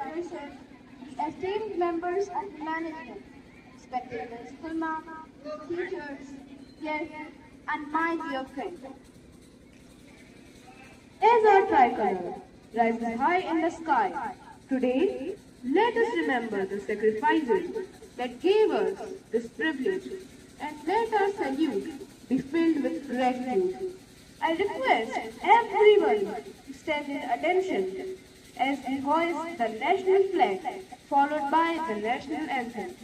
present the esteemed members of the management, respected school mom, teachers, guests, and my dear friends. As our tricolor rises high in the sky, today let us remember the sacrifices that gave us this privilege and let our salute be filled with gratitude. I request everyone to stand in attention as we hoist the national flag followed by the national anthem.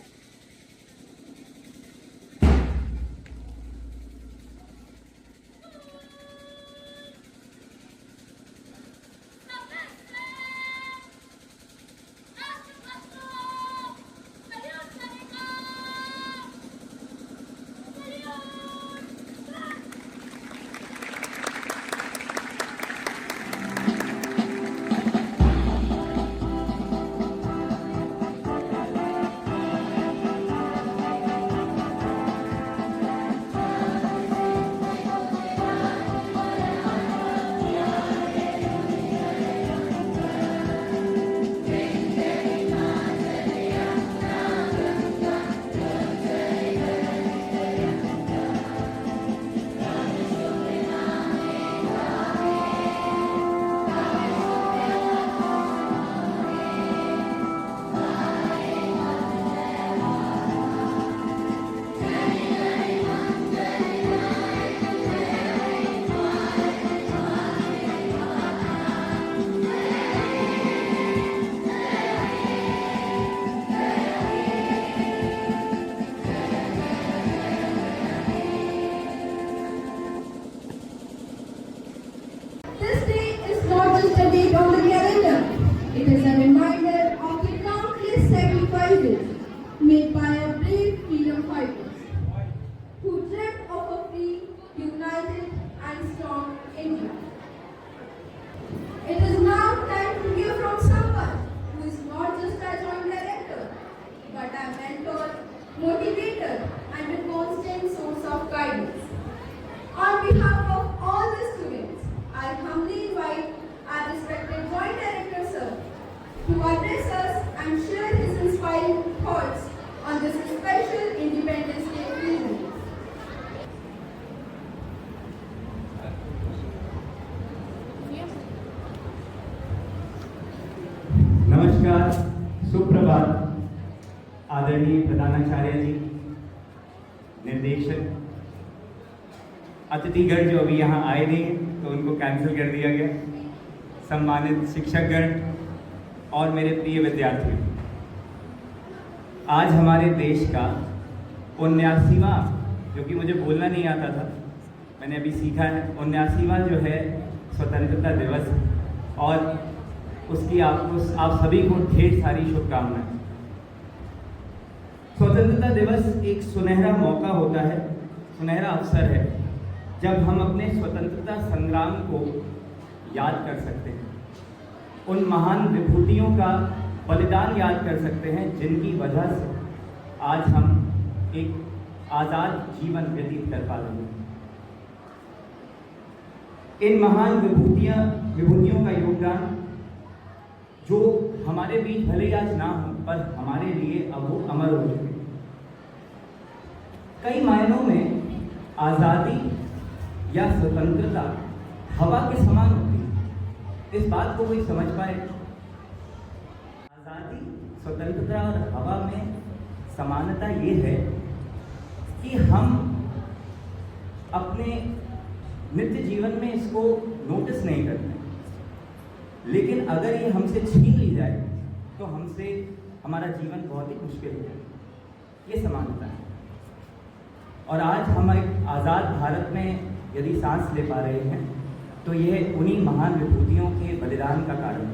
This day is not just a date on the calendar. It is a reminder of the countless sacrifices made by our brave freedom fighters who dreamt of a free, united and strong India. It is now time to hear from someone who is not just a joint director, but a mentor, motivator and a constant source of guidance. On behalf of all the students, I humbly invite our respected Joint Director Sir to address us and share his inspiring thoughts on this special Independence Day occasion. नमस्कार, सुप्रभात, आदरणीय प्रधानाचार्य जी, निर्देशक, अतिथिगण जो अभी यहाँ आए नहीं तो उनको कैंसिल कर दिया गया, सम्मानित शिक्षकगण और मेरे प्रिय विद्यार्थियों, आज हमारे देश का 79वां, जो कि मुझे बोलना नहीं आता था, मैंने अभी सीखा है, 79वां जो है स्वतंत्रता दिवस, और उसकी आप सभी को ढेर सारी शुभकामनाएं। स्वतंत्रता दिवस एक सुनहरा मौका होता है, सुनहरा अवसर है जब हम अपने स्वतंत्रता संग्राम को याद कर सकते हैं, उन महान विभूतियों का बलिदान याद कर सकते हैं जिनकी वजह से आज हम एक आज़ाद जीवन व्यतीत कर पा रहे हैं। इन महान विभूतियों का योगदान जो हमारे बीच भले ही आज ना हो, पर हमारे लिए अब वो अमर हो चुके। कई मायनों में आज़ादी या स्वतंत्रता हवा के समान होती है। इस बात को कोई समझ पाए, आज़ादी, स्वतंत्रता और हवा में समानता ये है कि हम अपने नित्य जीवन में इसको नोटिस नहीं करते, लेकिन अगर ये हमसे छीन ली जाए तो हमसे हमारा जीवन बहुत ही मुश्किल हो जाए। ये समानता है। और आज हम एक आज़ाद भारत में यदि सांस ले पा रहे हैं तो यह उन्हीं महान विभूतियों के बलिदान का कारण है,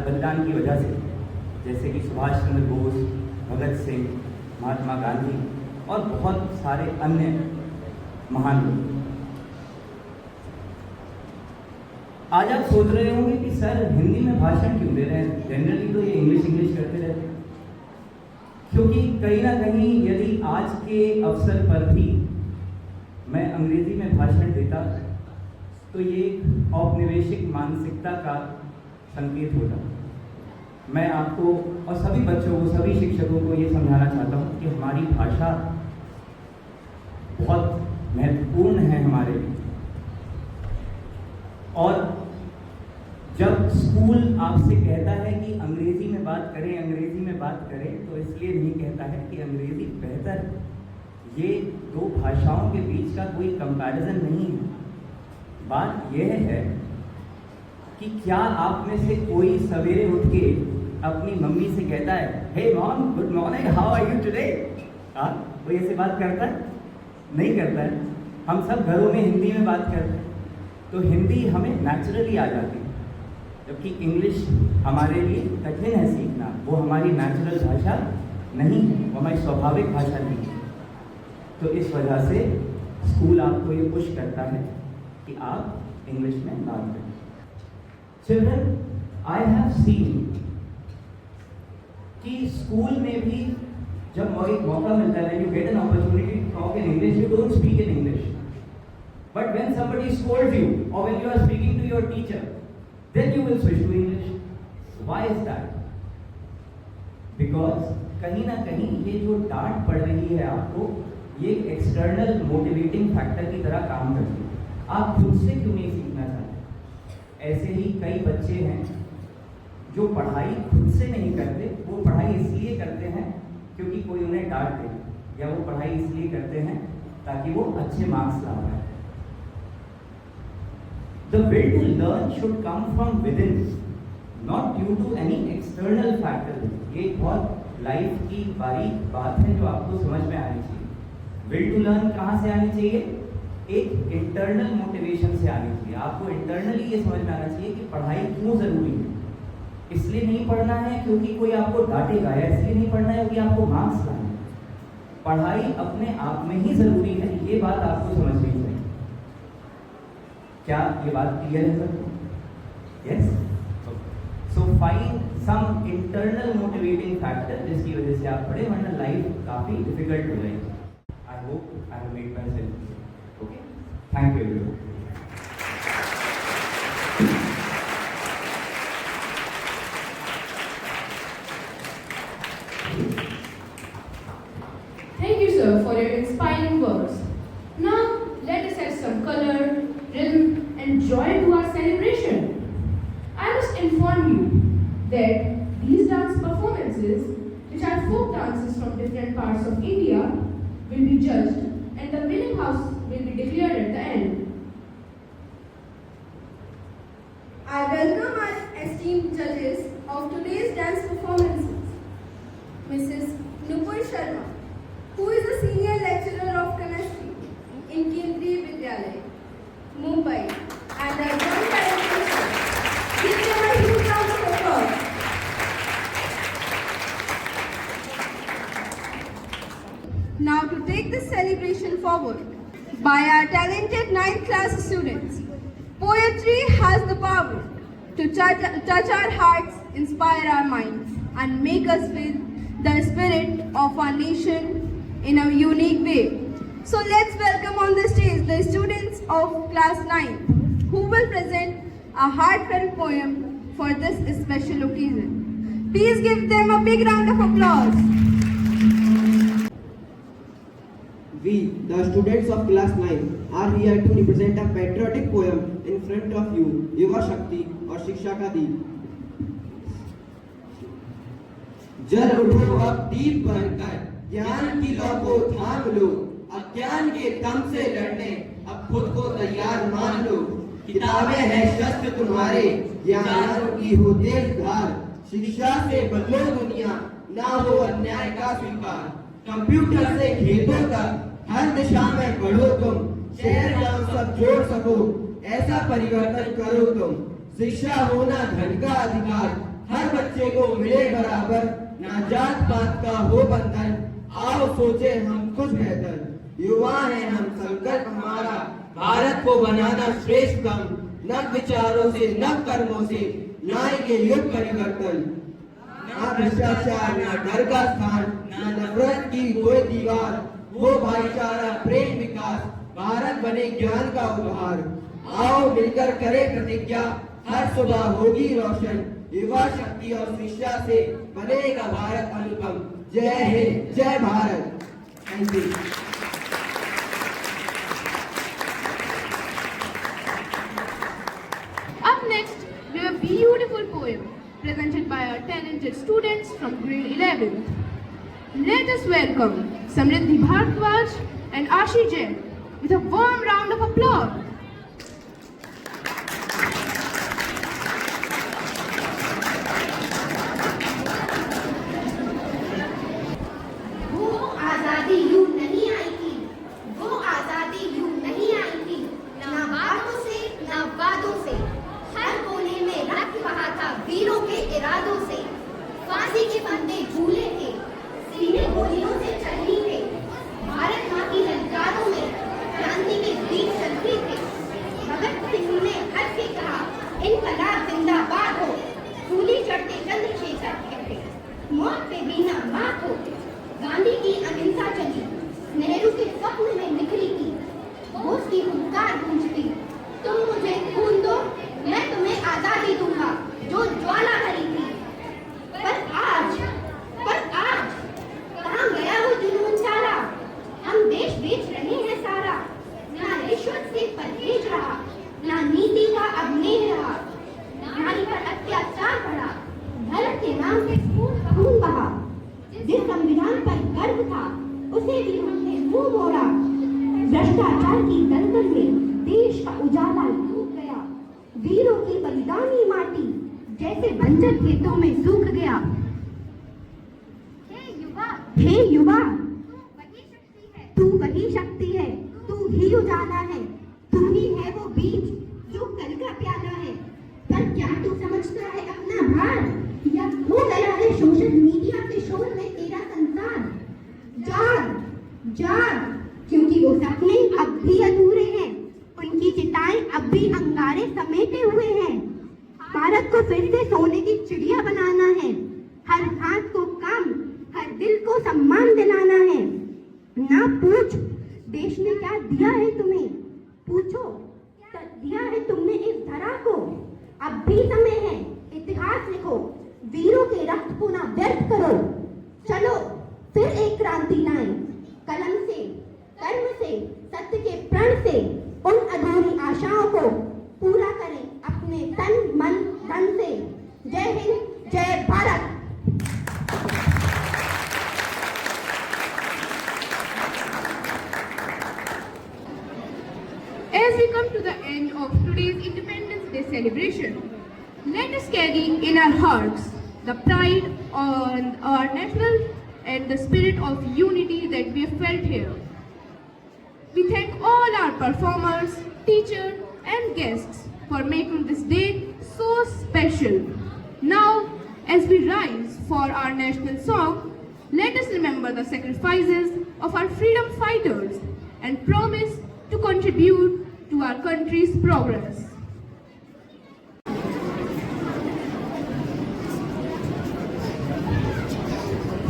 बलिदान की वजह से, जैसे कि सुभाष चंद्र बोस, भगत सिंह, महात्मा गांधी और बहुत सारे अन्य महान लोग। आज आप सोच रहे होंगे कि सर हिंदी में भाषण क्यों दे रहे हैं, जनरली तो ये इंग्लिश करते रहते हैं। क्योंकि कहीं ना कहीं यदि आज के अवसर पर भी मैं अंग्रेजी में भाषण देता तो ये एक औपनिवेशिक मानसिकता का संकेत होता। मैं आपको और सभी बच्चों को, सभी शिक्षकों को ये समझाना चाहता हूँ कि हमारी भाषा बहुत महत्वपूर्ण है हमारे लिए। और जब स्कूल आपसे कहता है कि अंग्रेजी में बात करें, अंग्रेजी में बात करें, तो इसलिए नहीं कहता है कि अंग्रेजी बेहतर है। ये दो भाषाओं के बीच का कोई कंपैरिजन नहीं है। बात यह है कि क्या आप में से कोई सवेरे उठ के अपनी मम्मी से कहता है, hey mom, good morning, how are you today? कोई ऐसे बात करता है? नहीं करता है। हम सब घरों में हिंदी में बात करते हैं, तो हिंदी हमें नेचुरली आ जाती है, जबकि इंग्लिश हमारे लिए कठिन है सीखना। वो हमारी नेचुरल भाषा नहीं है, वो हमारी स्वाभाविक भाषा नहीं है। तो इस वजह से स्कूल आपको ये पुश करता है कि आप इंग्लिश में बात करें। चिल्ड्रन, आई हैव सीन कि स्कूल में भी जब एक मौका मिलता है, you get an opportunity to talk in English, you don't speak in English, but when somebody scolds you or when you are speaking to your teacher, then you will switch to English. Why is that? Because कहीं ना कहीं ये जो डांट पड़ रही है आपको, ये एक्सटर्नल मोटिवेटिंग फैक्टर की तरह काम करती है। आप खुद से क्यों नहीं सीखना चाहते? ऐसे ही कई बच्चे हैं जो पढ़ाई खुद से नहीं करते, वो पढ़ाई इसलिए करते हैं क्योंकि कोई उन्हें डांट दे, या वो पढ़ाई इसलिए करते हैं ताकि वो अच्छे मार्क्स ला पाए। The will to learn should come from within, not due to any external factor. ये बहुत लाइफ की बारीक बात है जो आपको समझ में आनी चाहिए। Will to learn कहाँ से आनी चाहिए? एक इंटरनल मोटिवेशन से आनी चाहिए। आपको इंटरनली ये समझ में आना चाहिए कि पढ़ाई क्यों जरूरी है। इसलिए नहीं पढ़ना है क्योंकि कोई आपको डांटेगा, या इसलिए नहीं पढ़ना है क्योंकि आपको मार्क्स लाने। पढ़ाई अपने आप में ही जरूरी है, ये बात आपको समझनी चाहिए। क्या ये बात क्लियर है सबको? Yes? So find some internal motivating factor जिसकी वजह से आप पढ़े, वरना लाइफ काफी डिफिकल्ट हो जाएगी। I hope I have made my self. Okay, thank you everyone. Thank you, sir, for your inspiring words. Now, let us add some color, rhythm, and joy to our celebration. I must inform you that these dance performances, which are folk dances from different parts of India, will be judged, and the winning house will be declared at the end. I welcome our esteemed judges of today's dance performances, Mrs. Nupur Sharma, who is a senior lecturer of chemistry in Kendriya Vidyalaya, Mumbai, and a joint director. Give them a huge round of applause. Now to take this celebration forward, by our talented 9th class students, poetry has the power to touch our hearts, inspire our minds, and make us feel the spirit of our nation in a unique way. So let's welcome on the stage the students of class 9 who will present a heartfelt poem for this special occasion. Please give them a big round of applause. We, the students of class 9, are here to represent a patriotic poem in front of you, Yuva Shakti और शिक्षा का दीप। जल उठो अब दीप बनकर, ज्ञान की लौ को थाम लो, अज्ञान के दम से लड़ने अब खुद को तैयार मान लो। किताबें हैं शस्त्र तुम्हारे, ज्ञान की हो तेज धार, शिक्षा से बदलो दुनिया, ना हो अन्याय का स्वीकार। कंप्यूटर से खेतों तक हर दिशा में बढ़ो तुम, शहर गांव सब जोड़ सको, ऐसा परिवर्तन करो तुम। शिक्षा होना धन का अधिकार, हर बच्चे को मिले बराबर, ना जात पात का हो बंधन, आओ सोचे हम कुछ बेहतर। युवा है हम, संकल्प हमारा, भारत को बनाना श्रेष्ठतम, नव विचारों से नव कर्मों से लाएंगे युग परिवर्तन। ना भ्रष्टाचार, ना डर का स्थान, ना नफरत की कोई दीवार, हो भाईचारा प्रेम विकास, भारत बने ज्ञान का उपहार। आओ मिलकर करें प्रतिज्ञा, हर सुबह होगी रोशन, युवा शक्ति और शिक्षा से बनेगा भारत अनुपम। जय हिंद, जय Bharat. Thank you. Up next, we have a beautiful poem presented by our talented students from grade 11. Let us welcome Samriddhi Bhardwaj and Ashi Jain with a warm round of applause. वो आजादी यूं नहीं आई थी, वो आजादी यूं नहीं आई थी, ना बातों से ना वादों से, हर कोने में रक्त बहा था वीरों के इरादों से। फांसी के फंदे झूले थे, सीने गोलियों से चलनी थे, भारत माँ की ललकारों में क्रांति के बीच चलती थे। भगत सिंह ने हट के कहा, इनकलाब जिंदाबाद हो, सूली चढ़ते चंद्रशेखर कहते, मौत पे भी ना मात हो। गांधी की अहिंसा चली, नेहरू के स्वप्न में निखरी थी, बोस की हुंकार गूंजती, तुम मुझे खून दो, मैं तुम्हें आजादी दूंगा, जो ज्वाला भरी थी। पर आज कहाँ गया वो जुनून सारा? हम देश बेच रहे हैं सारा, ना रिश्वत से परहेज रहा, ना नीति का अब नेह रहा, नारी पर अत्याचार बढ़ा, धर्म के नाम पे खून बहा। जिस संविधान पर गर्व था, उसे भी हमने मुंह मोड़ा। भ्रष्टाचार की दलदल में देश का उजाला डूब गया, वीरों की बलिदानी माटी जैसे बंजर खेतों में सूख गया। हे युवा, तू वही शक्ति है, तू ही उजाला है, तू ही है वो बीज जो कल का प्याला है। पर क्या तू समझता है अपना भार, या हो गया है सोशल मीडिया के शोर में तेरा संसार? जाग, क्योंकि वो सपने अब भी अधूरे हैं, उनकी चिताएं अब भी अंगारे समेटे हुए हैं। भारत को फिर से सोने की चिड़िया बनाना है, हर हाथ को काम, हर दिल को सम्मान दिलाना है। ना पूछ देश ने क्या दिया है तुम्हें, पूछो क्या दिया है तुमने इस धरा को। अब भी समय है, इतिहास लिखो, वीरों के रक्त को ना व्यर्थ करो। चलो फिर एक क्रांति लाएं, कलम से, कर्म से, सत्य के प्रण से उन अधूरी आशाओं को पूरा करें अपने तन मन धन से। जय हिंद, जय Bharat. As we come to the end of today's Independence Day celebration, let us carry in our hearts the pride on our national and the spirit of unity that we have felt here. We thank all our performers, teachers and guests for making this day so special. Now, as we rise for our national song, let us remember the sacrifices of our freedom fighters and promise to contribute to our country's progress.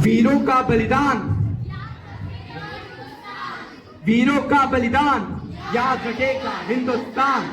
वीरों का बलिदान, वीरों का बलिदान याद रखेगा हिंदुस्तान।